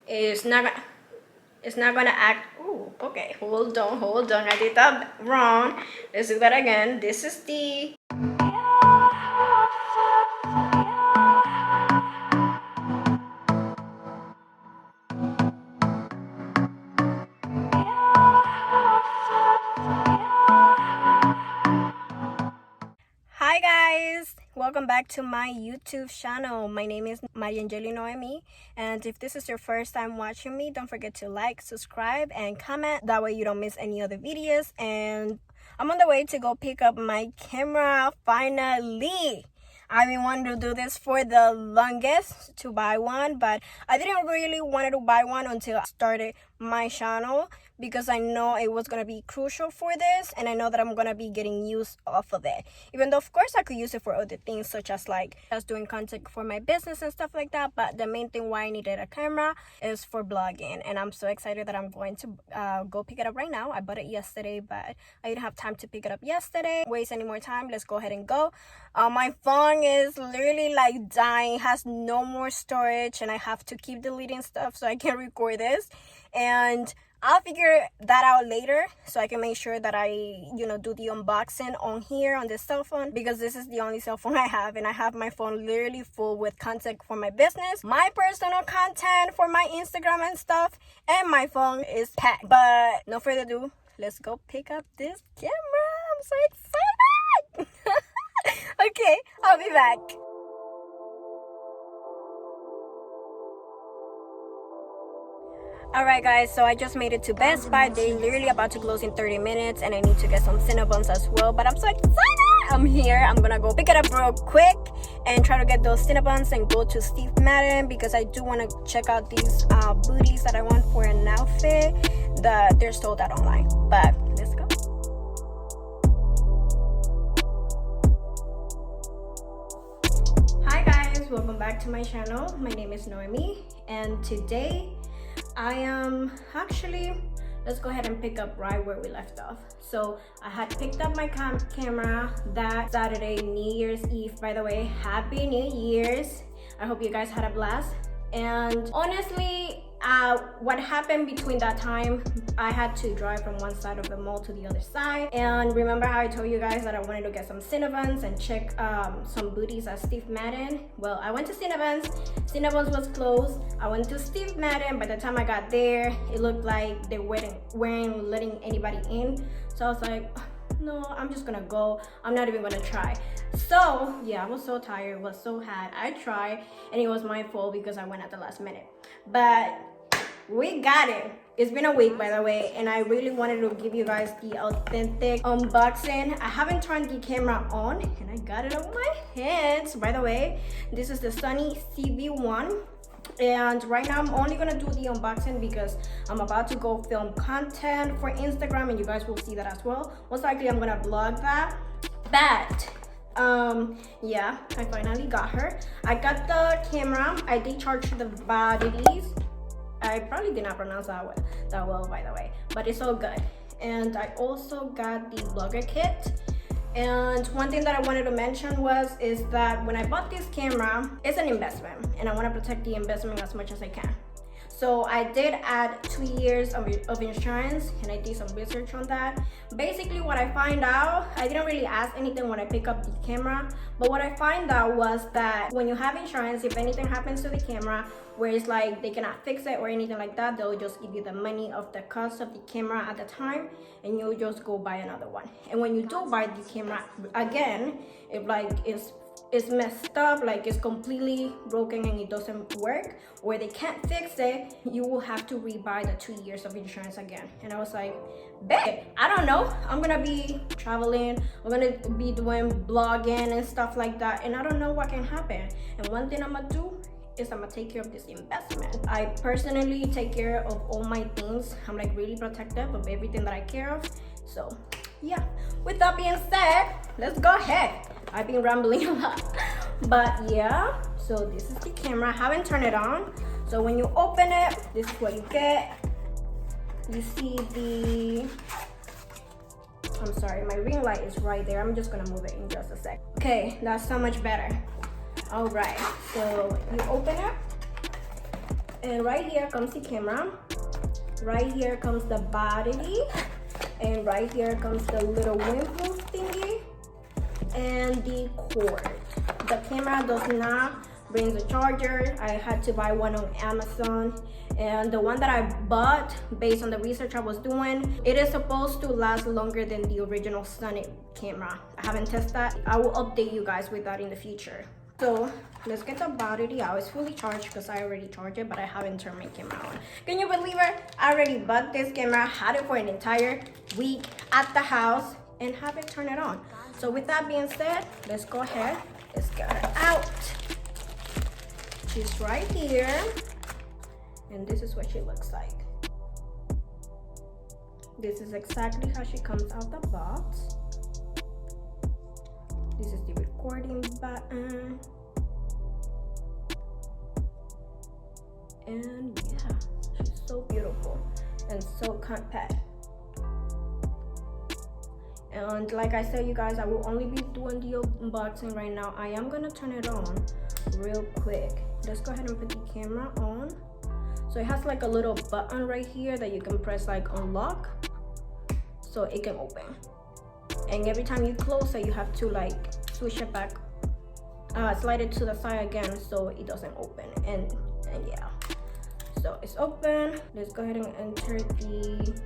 it's not gonna act. Oh, okay, hold on, I did that wrong. Let's do that again. This is the Hi guys, welcome back to my YouTube channel. My name is Marianyeli Noemi, and if this is your first time watching me, don't forget to like, subscribe, and comment. That way you don't miss any other videos. And I'm on the way to go pick up my camera finally. I've been wanting to do this for the longest, to buy one, but I didn't really want to buy one until I started my channel, because I know it was going to be crucial for this, and I know that I'm going to be getting use off of it. Even though of course I could use it for other things, such as like just doing content for my business and stuff like that, but the main thing why I needed a camera is for blogging. And I'm so excited that I'm going to go pick it up right now. I bought it yesterday, but I didn't have time to pick it up yesterday. Waste any more time, let's go ahead and go. My phone is literally like dying, has no more storage, and I have to keep deleting stuff so I can record this. And I'll figure that out later, so I can make sure that I, do the unboxing on here on this cell phone, because this is the only cell phone I have, and I have my phone literally full with content for my business, my personal content for my Instagram and stuff, and my phone is packed. But no further ado, let's go pick up this camera. I'm so excited. Okay, I'll be back. Alright guys, so I just made it to Best Buy. They're literally about to close in 30 minutes, and I need to get some Cinnabons as well, but I'm so excited. I'm here. I'm gonna go pick it up real quick and try to get those Cinnabons and go to Steve Madden, because I do want to check out these booties that I want for an outfit. They're sold out online, but let's go. Hi guys, welcome back to my channel. My name is Noemi, and today I am let's go ahead and pick up right where we left off. So I had picked up my camera that Saturday, New Year's Eve. By the way, Happy New Year's. I hope you guys had a blast. And honestly, what happened between that time, I had to drive from one side of the mall to the other side. And remember how I told you guys that I wanted to get some Cinnabons and check some booties at Steve Madden? Well, I went to Cinnabons. Cinnabons was closed. I went to Steve Madden. By the time I got there, it looked like they weren't letting anybody in. So I was like, no, I'm just gonna go. I'm not even gonna try. So yeah, I was so tired, was so hot. I tried, and it was my fault because I went at the last minute. But we got it. It's been a week, by the way, and I really wanted to give you guys the authentic unboxing. I haven't turned the camera on, and I got it on my hands. By the way, this is the Sony ZV-1. And right now I'm only gonna do the unboxing because I'm about to go film content for Instagram, and you guys will see that as well. Most likely I'm gonna vlog that. But yeah, I finally got her. I got the camera. I decharged the batteries. I probably did not pronounce that well, by the way, but it's all good. And I also got the vlogger kit. And one thing that I wanted to mention is that when I bought this camera, it's an investment, and I want to protect the investment as much as I can. So I did add 2 years of insurance, and I did some research on that. Basically what I find out, I didn't really ask anything when I pick up the camera, but what I find out was that when you have insurance, if anything happens to the camera, where it's like they cannot fix it or anything like that, they'll just give you the money of the cost of the camera at the time, and you'll just go buy another one. And when you do buy the camera again, if like it's messed up, like it's completely broken and it doesn't work, or they can't fix it, you will have to rebuy the 2 years of insurance again. And I was like, babe, I don't know, I'm gonna be traveling, I'm gonna be doing blogging and stuff like that, and I don't know what can happen. And one thing I'm gonna do is I'm gonna take care of this investment. I personally take care of all my things. I'm like really protective of everything that I care of. So yeah, with that being said, let's go ahead. I've been rambling a lot, but yeah, so this is the camera. I haven't turned it on, so when you open it, this is what you get. You see I'm sorry, my ring light is right there. I'm just gonna move it in just a sec. Okay, that's so much better. All right, so you open it, And right here comes the camera. Right here comes the battery. And right here comes the little windproof thingy. And the cord. The camera does not bring the charger. I had to buy one on Amazon. And the one that I bought, based on the research I was doing, it is supposed to last longer than the original Sony camera. I haven't tested that. I will update you guys with that in the future. So let's get the battery out. It's fully charged because I already charged it, but I haven't turned my camera on. Can you believe it? I already bought this camera, had it for an entire week at the house, and haven't turned it on. So with that being said, let's go ahead. Let's get her out. She's right here. And this is what she looks like. This is exactly how she comes out the box. This is the recording button. And yeah, she's so beautiful and so compact. And like I said, you guys, I will only be doing the unboxing right now. I am gonna turn it on real quick. Let's go ahead and put the camera on. So it has like a little button right here that you can press like unlock so it can open. And every time you close it, you have to like switch it back, slide it to the side again so it doesn't open. And yeah, so it's open. Let's go ahead and enter the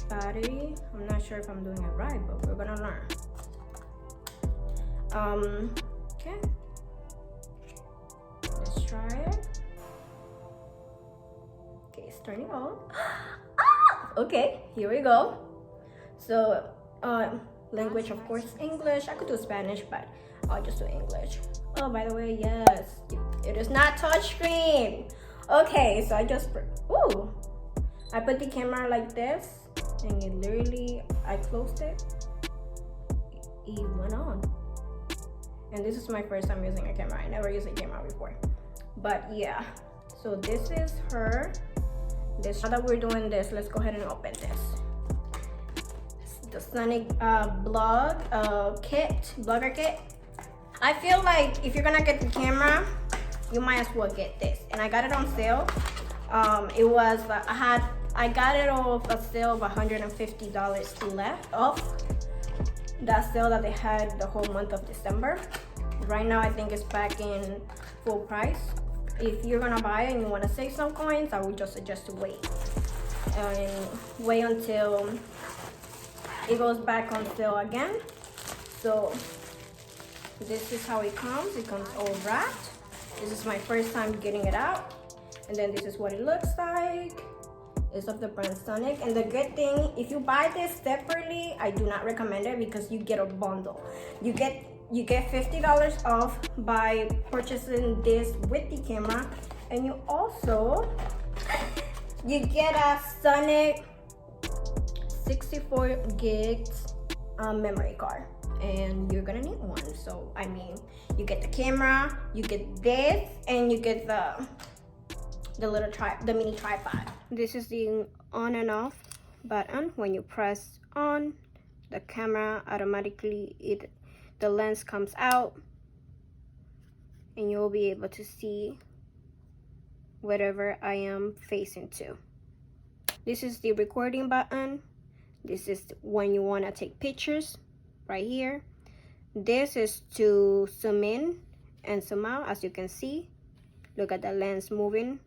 battery. I'm not sure if I'm doing it right, but we're gonna learn. Okay, let's try it. It's turning on. Okay, here we go. So language, of course, English. I could do Spanish, but I'll just do English. Oh, by the way, yes, it is not touchscreen. Okay, so I just I put the camera like this, and it literally, I closed it, it went on. And this is my first time using a camera. I never used a camera before, but yeah. So this is her. Now that we're doing this, let's go ahead and open this. The Sony blogger kit. I feel like if you're gonna get the camera, you might as well get this. And I got it on sale. It was I got it off a sale of $150 left off that sale that they had the whole month of December. Right now I think it's back in full price. If you're gonna buy it and you want to save some coins, I would just suggest to wait until it goes back on sale again. So this is how it comes. It comes all wrapped. This is my first time getting it out, and then this is what it looks like. It's of the brand Sony. And the good thing, if you buy this separately, I do not recommend it because you get a bundle. You get $50 off by purchasing this with the camera, and you also get a Sony 64 gigs memory card, and you're gonna need one. So I mean, you get the camera, you get this, and you get the mini tripod. This is the on and off button. When you press on, the camera automatically the lens comes out, and you'll be able to see whatever I am facing to. This is the recording button. This is when you want to take pictures right here. This is to zoom in and zoom out. As you can see, look at the lens moving.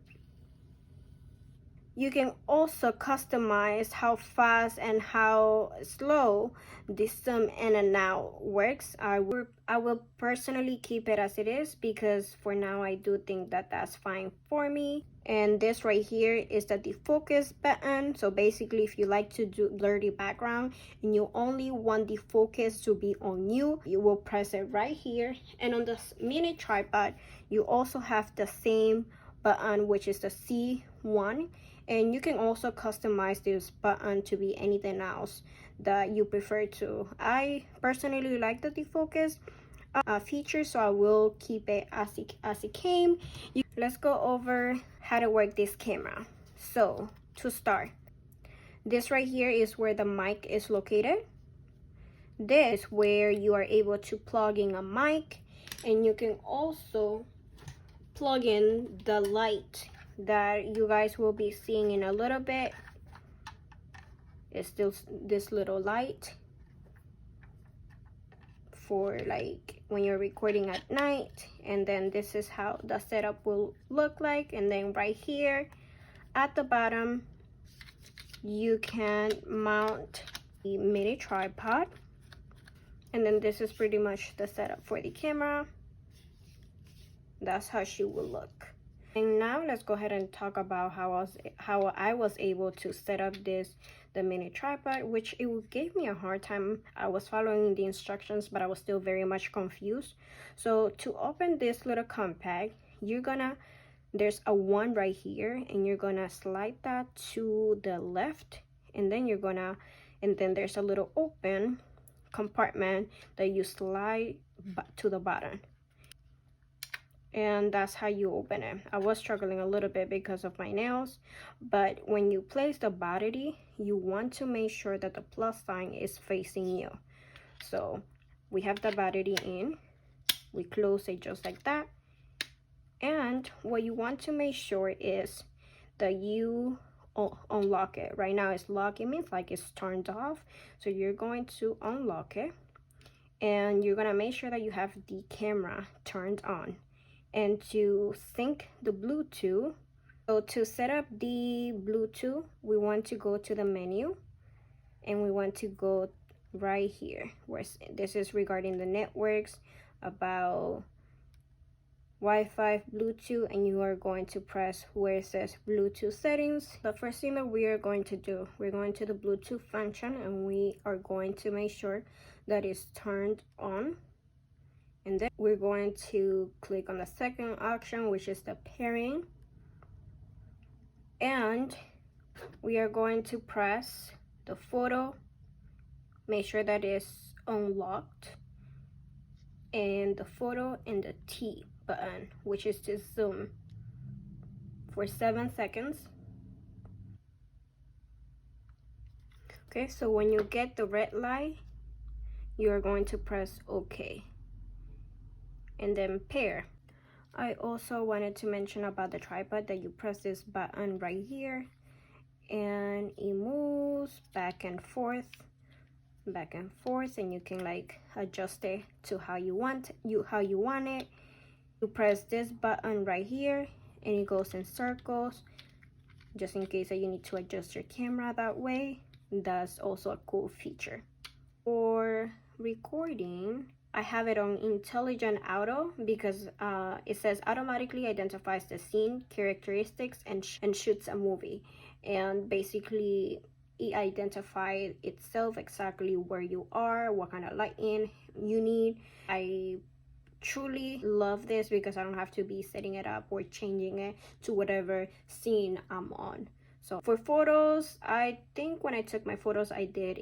You can also customize how fast and how slow this zoom in and out works. I will personally keep it as it is because for now I do think that that's fine for me. And this right here is the defocus button. So basically, if you like to do blurry background and you only want the focus to be on you, you will press it right here. And on the mini tripod, you also have the same button, which is the C1. And you can also customize this button to be anything else that you prefer to. I personally like the defocus feature, so I will keep it as it came. Let's go over how to work this camera. So to start, this right here is where the mic is located. This is where you are able to plug in a mic, and you can also plug in the light that you guys will be seeing in a little bit is still this little light for like when you're recording at night. And then this is how the setup will look like. And then right here at the bottom you can mount the mini tripod, and then this is pretty much the setup for the camera. That's how she will look. And now let's go ahead and talk about how I was able to set up the mini tripod, which it gave me a hard time. I was following the instructions, but I was still very much confused. So to open this little compact, there's a 1 right here, and you're gonna slide that to the left, and then then there's a little open compartment that you slide to the bottom, and that's how you open it. I was struggling a little bit because of my nails, but when you place the battery, you want to make sure that the plus sign is facing you. So we have the battery in, we close it just like that. And what you want to make sure is that you unlock it. Right now it's locked. It means like it's turned off. So you're going to unlock it, and you're gonna make sure that you have the camera turned on. And to sync the Bluetooth, so to set up the Bluetooth, we want to go to the menu, and we want to go right here where this is regarding the networks, about Wi-Fi, Bluetooth, and you are going to press where it says Bluetooth settings. The first thing that we are going to do, we're going to the Bluetooth function, and we are going to make sure that it's turned on. And then we're going to click on the second option, which is the pairing, and we are going to press the photo, make sure that it's unlocked, and the photo and the T button, which is to zoom, for 7 seconds. Okay, so when you get the red light, you are going to press OK, and then pair. I also wanted to mention about the tripod that you press this button right here, and it moves back and forth, and you can like adjust it to how you want it. You press this button right here, and it goes in circles, just in case that you need to adjust your camera that way. That's also a cool feature. For recording, I have it on intelligent auto because it says automatically identifies the scene characteristics and shoots a movie, and basically it identifies itself exactly where you are, what kind of lighting you need. I truly love this because I don't have to be setting it up or changing it to whatever scene I'm on. So for photos, I think when I took my photos, I did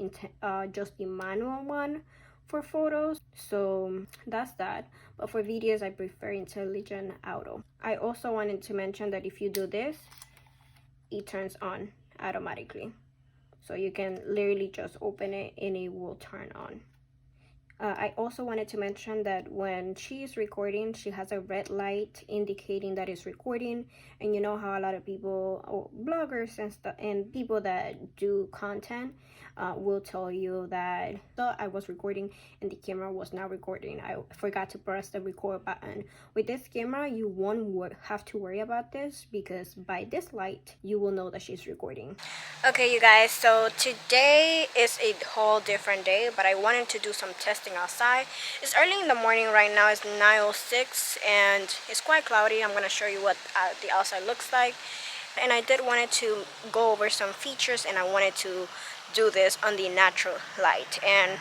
just the manual one for photos, so that's that. But for videos, I prefer intelligent auto. I also wanted to mention that if you do this, it turns on automatically, so you can literally just open it and it will turn on. I also wanted to mention that when she is recording, she has a red light indicating that it's recording. And you know how a lot of people, or bloggers and stuff, and people that do content will tell you that I was recording and the camera was not recording. I forgot to press the record button. With this camera, you won't have to worry about this, because by this light, you will know that she's recording. Okay, you guys, so today is a whole different day, but I wanted to do some testing outside. It's early in the morning right now. It's 9:06 and it's quite cloudy. I'm gonna show you what the outside looks like, and I did wanted to go over some features, and I wanted to do this on the natural light, and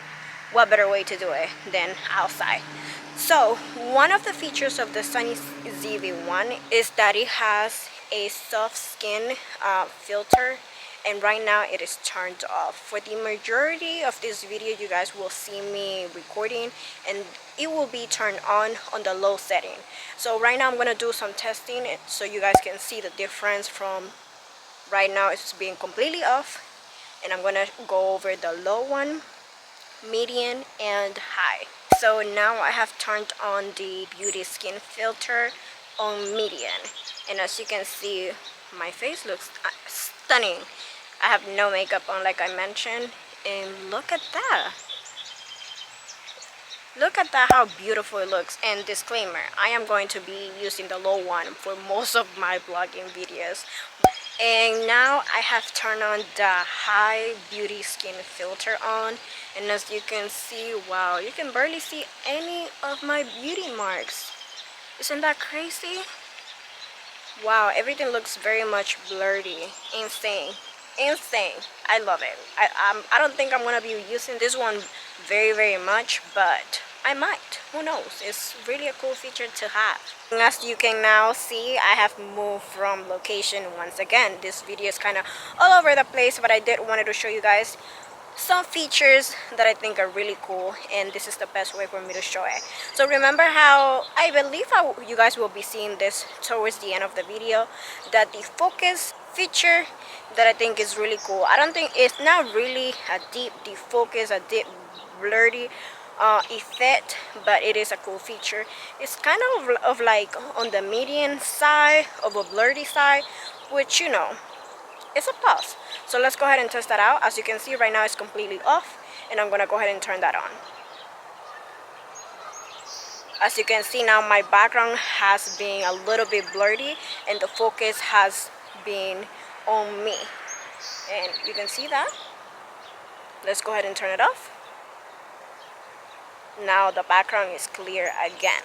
what better way to do it than outside. So one of the features of the Sony ZV-1 is that it has a soft skin filter, and right now it is turned off. For the majority of this video, you guys will see me recording, and it will be turned on the low setting. So right now I'm gonna do some testing so you guys can see the difference from right now it's being completely off, and I'm gonna go over the low one, medium, and high. So now I have turned on the beauty skin filter on medium. And as you can see, my face looks stunning. I have no makeup on, like I mentioned, and look at that. Look at that, how beautiful it looks. And disclaimer, I am going to be using the low one for most of my vlogging videos. And now I have turned on the high beauty skin filter on, and as you can see, wow, you can barely see any of my beauty marks. Isn't that crazy? Wow, everything looks very much blurry. Insane. Insane. I love it. I don't think I'm gonna be using this one very much, but I might. Who knows? It's really a cool feature to have. And as you can now see, I have moved from location once again. This video is kind of all over the place, but I did wanted to show you guys some features that I think are really cool, and this is the best way for me to show it. So remember how I believe how you guys will be seeing this towards the end of the video, that the focus feature that I think is really cool. I don't think it's not really a deep defocus, a deep blurry effect, but it is a cool feature. It's kind of like on the median side of a blurry side, which, you know, it's a plus. So let's go ahead and test that out. As you can see right now, it's completely off, and I'm gonna go ahead and turn that on. As you can see now, my background has been a little bit blurry and the focus has been on me, and you can see that. Let's go ahead and turn it off. Now the background is clear again.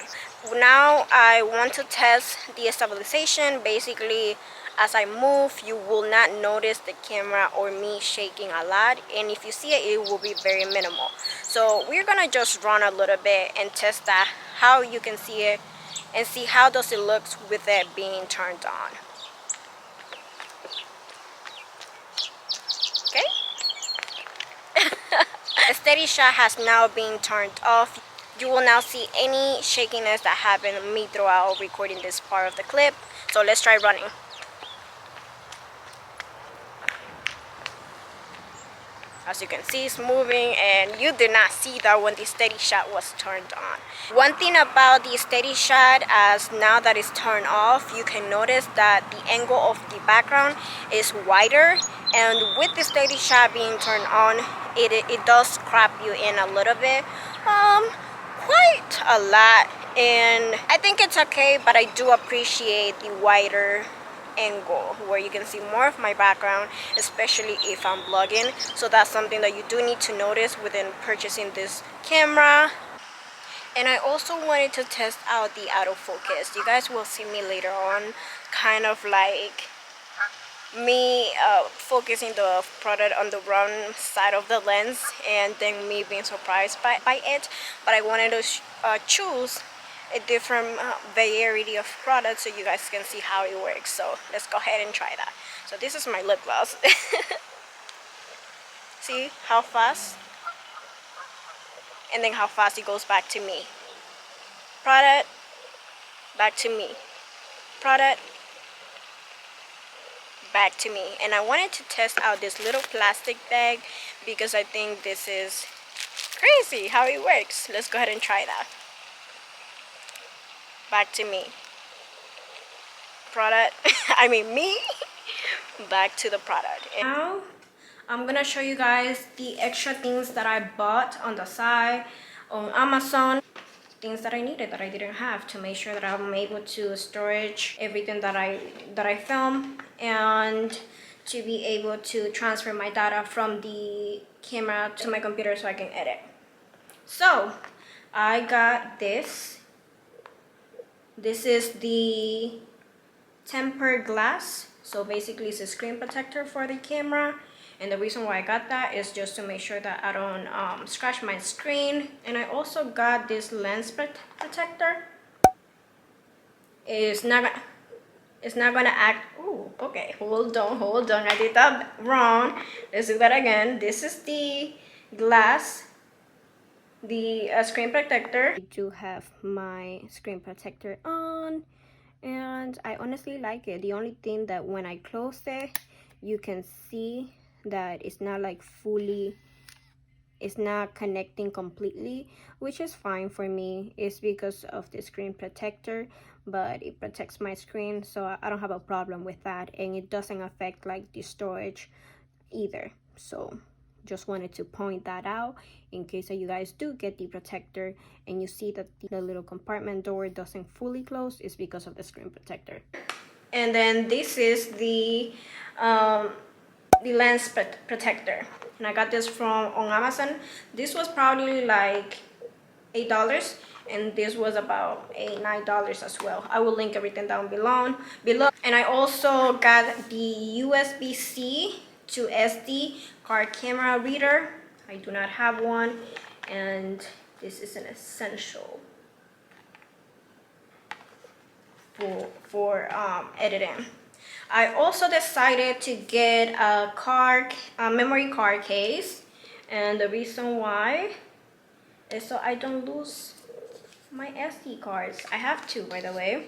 Now I want to test the stabilization. Basically, as I move, you will not notice the camera or me shaking a lot, and if you see it, it will be very minimal. So we're gonna just run a little bit and test that, how you can see it, and see how does it look with it being turned on. Okay. The steady shot has now been turned off. You will now see any shakiness that happened me throughout recording this part of the clip. So let's try running. As you can see, it's moving, and you did not see that when the steady shot was turned on. One thing about the steady shot, as now that it's turned off, you can notice that the angle of the background is wider, and with the steady shot being turned on, it does crop you in a little bit, quite a lot, and I think it's okay, but I do appreciate the wider angle where you can see more of my background, especially if I'm vlogging. So that's something that you do need to notice within purchasing this camera. And I also wanted to test out the autofocus. You guys will see me later on, kind of like me focusing the product on the wrong side of the lens, and then me being surprised by it. But I wanted to choose a different variety of products so you guys can see how it works. So let's go ahead and try that. So this is my lip gloss. See how fast, and then how fast it goes back to me. Product, back to me. Product, back to me. And I wanted to test out this little plastic bag because I think this is crazy how it works. Let's go ahead and try that. Back to me. Product, I mean me. Back to the product. And now I'm gonna show you guys the extra things that I bought on the side on Amazon. Things that I needed that I didn't have, to make sure that I'm able to storage everything that I film, and to be able to transfer my data from the camera to my computer so I can edit. So I got this. This is the tempered glass. So basically it's a screen protector for the camera, and the reason why I got that is just to make sure that I don't scratch my screen. And I also got this lens protector. It's not gonna act. Ooh, okay, hold on, I did that wrong. Let's do that again. This is the glass, the screen protector. I do have my screen protector on, and I honestly like it. The only thing that when I close it, you can see that it's not like fully, it's not connecting completely, which is fine for me. It's because of the screen protector, but it protects my screen, so I don't have a problem with that, and it doesn't affect like the storage either. So just wanted to point that out in case that you guys do get the protector and you see that the little compartment door doesn't fully close, is because of the screen protector. And then this is the lens protector, and I got this from on Amazon. This was probably like $8, and this was about $9 as well. I will link everything down below. And I also got the USB-C to SD card camera reader. I do not have one, and this is an essential for editing. I also decided to get a memory card case, and the reason why is so I don't lose my SD cards. I have two, by the way.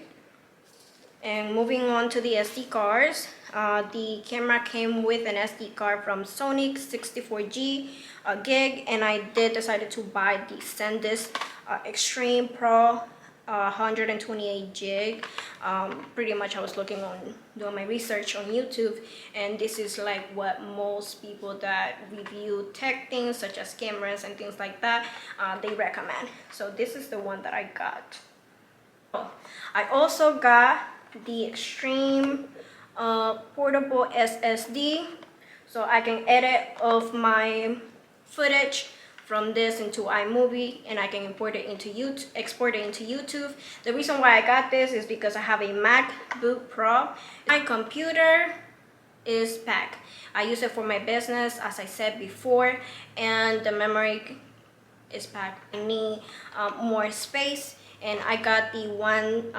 And moving on to the SD cards, the camera came with an SD card from Sony, 64 gig, and I did decided to buy the SanDisk Extreme Pro 128 gig. Pretty much I was looking on doing my research on YouTube, and this is like what most people that review tech things such as cameras and things like that, they recommend. So this is the one that I got. I also got the Extreme portable SSD, so I can edit of my footage from this into iMovie, and I can import it into YouTube, export it into YouTube. The reason why I got this is because I have a MacBook Pro. My computer is packed. I use it for my business, as I said before, and the memory is packed. I need more space, and I got the 1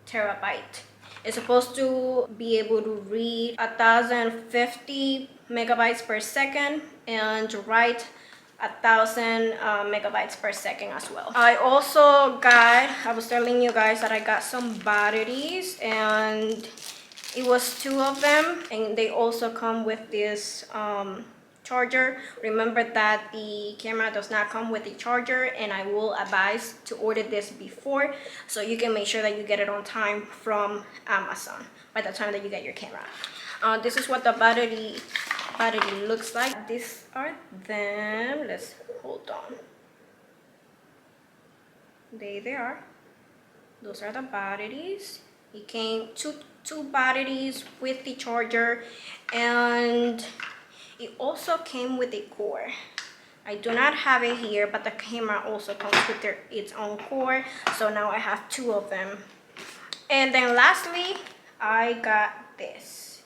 terabyte. It's supposed to be able to read 1050 megabytes per second and write 1000 megabytes per second as well. I also got, I was telling you guys that I got some batteries, and it was 2 of them, and they also come with this charger. Remember that the camera does not come with a charger, and I will advise to order this before, so you can make sure that you get it on time from Amazon by the time that you get your camera. This is what the battery looks like. These are them. Let's hold on. They are. Those are the batteries. It came two batteries with the charger, and it also came with a cord. I do not have it here, but the camera also comes with its own cord, so now I have 2 of them. And then lastly, I got this.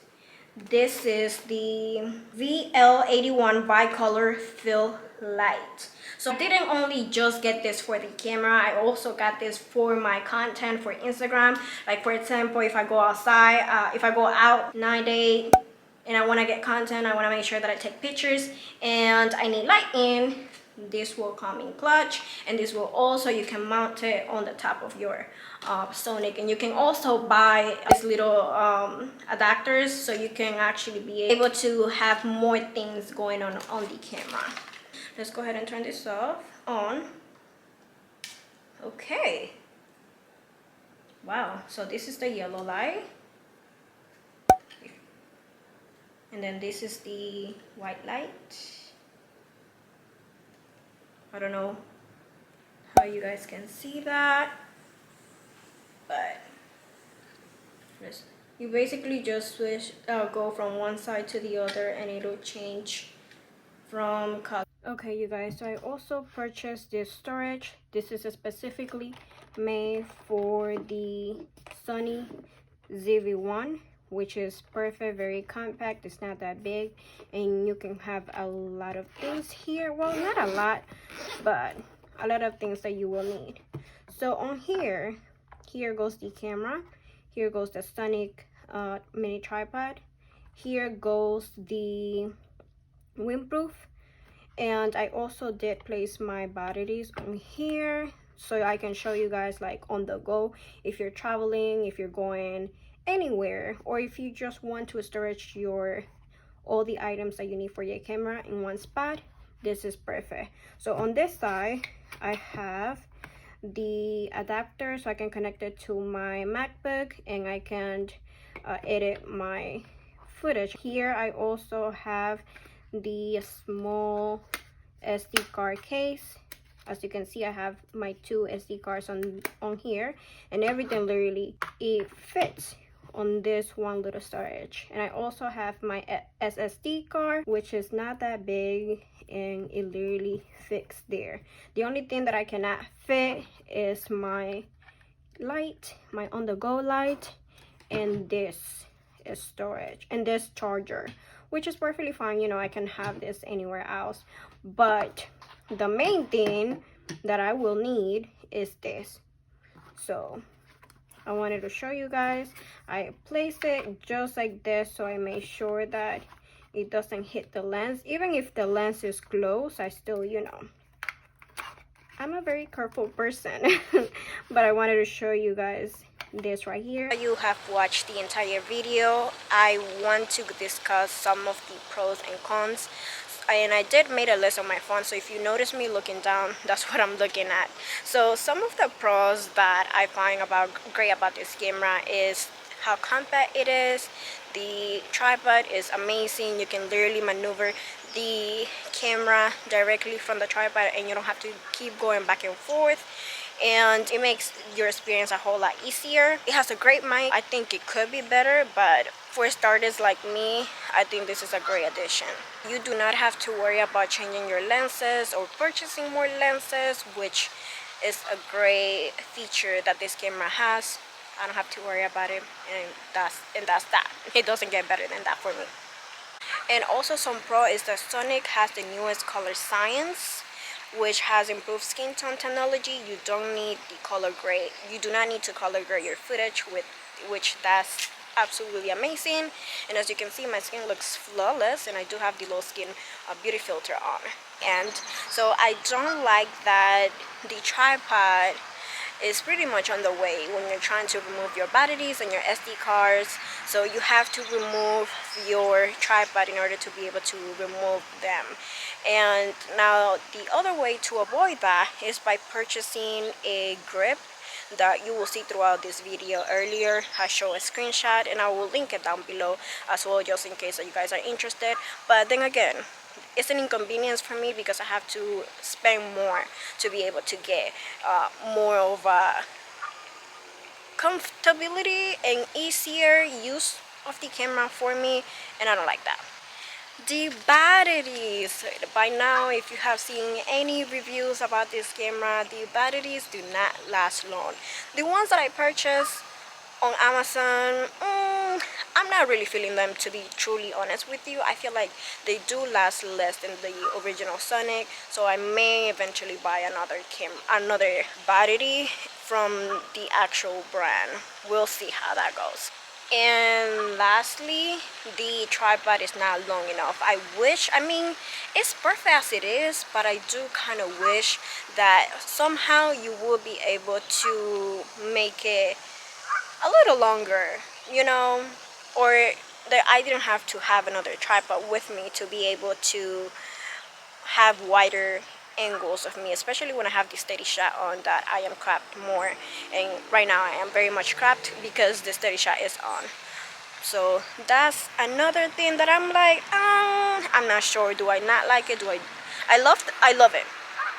This is the VL81 bicolor fill light. So I didn't only just get this for the camera, I also got this for my content for Instagram. Like for example, if I go outside, if I go out 9 days and I want to get content, I want to make sure that I take pictures and I need lighting, this will come in clutch. And this will also, you can mount it on the top of your Sony, and you can also buy these little adapters, so you can actually be able to have more things going on the camera. Let's go ahead and turn this on. Okay, wow, so this is the yellow light, and then this is the white light. I don't know how you guys can see that, but you basically just switch, go from one side to the other, and it'll change from color. Okay, you guys, so I also purchased this storage. This is specifically made for the Sony ZV-1, which is perfect, very compact, it's not that big, and you can have a lot of things here. Well, not a lot, but a lot of things that you will need. So on here goes the camera, here goes the Sonic mini tripod, here goes the windproof, and I also did place my batteries on here so I can show you guys like on the go if you're traveling, if you're going anywhere, or if you just want to storage all the items that you need for your camera in one spot. This is perfect. So on this side I have the adapter so I can connect it to my MacBook and I can edit my footage. Here I also have the small SD card case. As you can see, I have my 2 SD cards on here, and everything literally, it fits on this one little storage. And I also have my SSD card, which is not that big, and it literally fits there. The only thing that I cannot fit is my light, my on-the-go light, and this is storage, and this charger, which is perfectly fine. You know, I can have this anywhere else, but the main thing that I will need is this. So I wanted to show you guys. I placed it just like this, so I made sure that it doesn't hit the lens. Even if the lens is close, I still, you know, I'm a very careful person. But I wanted to show you guys this right here. You have watched the entire video. I want to discuss some of the pros and cons, and I did make a list on my phone, so if you notice me looking down, that's what I'm looking at. So some of the pros that I find great about this camera is how compact it is. The tripod is amazing. You can literally maneuver the camera directly from the tripod and you don't have to keep going back and forth, and it makes your experience a whole lot easier. It has a great mic. I think it could be better, but for starters like me, I think this is a great addition. You do not have to worry about changing your lenses or purchasing more lenses, which is a great feature that this camera has. I don't have to worry about it, and that's that. It doesn't get better than that for me. And also some pro is that Sony has the newest color science, which has improved skin tone technology. You don't need the color grade. You do not need to color grade your footage, with which that's absolutely amazing. And as you can see, my skin looks flawless, and I do have the low skin beauty filter on. And so I don't like that the tripod is pretty much on the way when you're trying to remove your batteries and your SD cards. So you have to remove your tripod in order to be able to remove them. And now the other way to avoid that is by purchasing a grip that you will see throughout this video. Earlier I showed a screenshot, and I will link it down below as well, just in case that you guys are interested. But then again, it's an inconvenience for me because I have to spend more to be able to get more of a comfortability and easier use of the camera for me, and I don't like that. The batteries, by now, if you have seen any reviews about this camera, the batteries do not last long. The ones that I purchased on Amazon, I'm not really feeling them, to be truly honest with you. I feel like they do last less than the original Sony, so I may eventually buy another battery from the actual brand. We'll see how that goes. And lastly, the tripod is not long enough. I mean, it's perfect as it is, but I do kind of wish that somehow you would be able to make it a little longer, you know, or that I didn't have to have another tripod with me to be able to have wider angles of me, especially when I have the steady shot on, that I am cropped more. And right now I am very much cropped because the steady shot is on. So that's another thing that I'm like, I'm not sure. Do I not like it? I love it.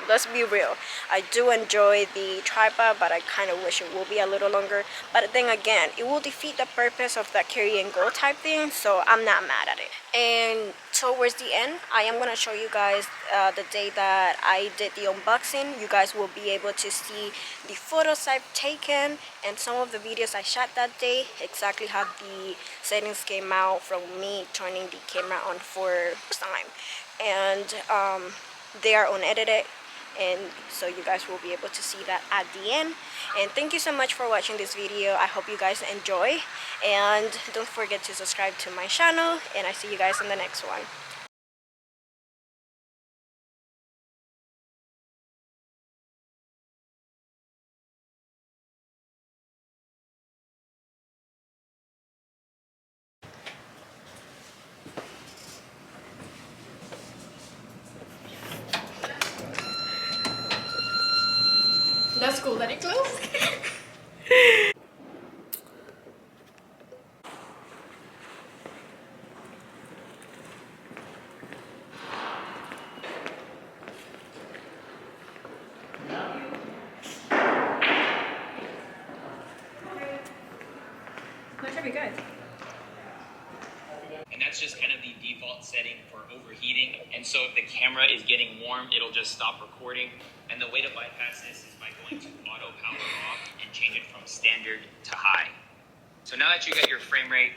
Let's be real. I do enjoy the tripod, but I kind of wish it will be a little longer. But then again, it will defeat the purpose of that carry and go type thing, so I'm not mad at it. And towards the end, I am going to show you guys the day that I did the unboxing. You guys will be able to see the photos I've taken and some of the videos I shot that day, exactly how the settings came out from me turning the camera on for the first time. And they are unedited, and so you guys will be able to see that at the end. And thank you so much for watching this video. I hope you guys enjoy, and don't forget to subscribe to my channel, and I see you guys in the next one. That's cool that it closed. That should be good. And that's just kind of the default setting for overheating. And so if the camera is getting warm, it'll just stop recording. And the way to bypass this is by going to auto power off and change it from standard to high. So now that you got your frame rate